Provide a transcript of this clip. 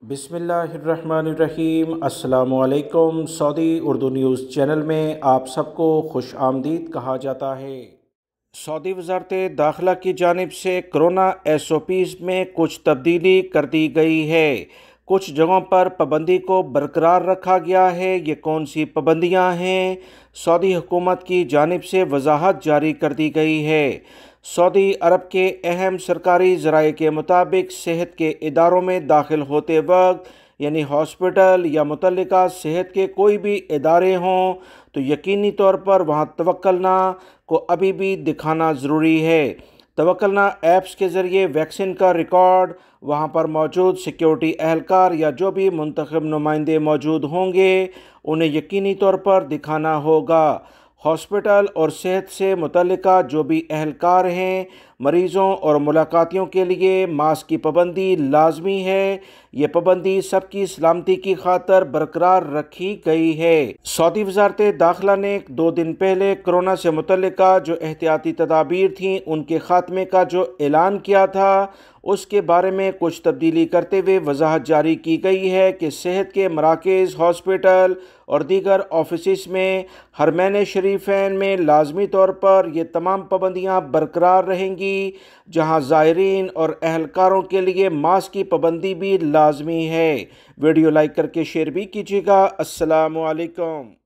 बिस्मिल्लाहिर्रहमानिर्रहीम। अस्सलामु अलैकुम। सऊदी उर्दू न्यूज़ चैनल में आप सबको खुश आमदीद कहा जाता है। सऊदी वज़ारत दाखिला की जानिब से कोरोना SOPs में कुछ तब्दीली कर दी गई है। कुछ जगहों पर पाबंदी को बरकरार रखा गया है। ये कौन सी पाबंदियाँ हैं? सऊदी हुकूमत की जानिब से वजाहत जारी कर दी गई है। सऊदी अरब के अहम सरकारी ज़राए के मुताबिक सेहत के इदारों में दाखिल होते वक्त यानी हॉस्पिटल या मुतल्लिका सेहत के कोई भी इदारे हों तो यकीनी तौर पर वहाँ तवक्कलना को अभी भी दिखाना ज़रूरी है। तवक्कलना ऐप्स के ज़रिए वैक्सीन का रिकॉर्ड, वहाँ पर मौजूद सिक्योरिटी एहलकार या जो भी मुंतखब नुमाइंदे मौजूद होंगे उन्हें यकीनी तौर पर दिखाना होगा। हॉस्पिटल और सेहत से मुतल्लिका जो भी एहलकार हैं, मरीज़ों और मुलाकातियों के लिए मास्क की पाबंदी लाजमी है। ये पाबंदी सबकी सलामती की खातर बरकरार रखी गई है। सऊदी वज़ारत दाखिला ने 2 दिन पहले कोरोना से मुतल्लिका जो एहतियाती तदाबीर थीं उनके ख़ात्मे का जो ऐलान किया था उसके बारे में कुछ तब्दीली करते हुए वजाहत जारी की गई है कि सेहत के मराकज़, हॉस्पिटल और दीगर ऑफिस में हरमैन शरीफैन में लाजमी तौर पर ये तमाम पाबंदियाँ बरकरार रहेंगी, जहाँ ज़ायरीन और एहलकारों के लिए मास्क की पाबंदी भी लाजमी है। वीडियो लाइक करके शेयर भी कीजिएगा। अस्सलामु अलैकुम।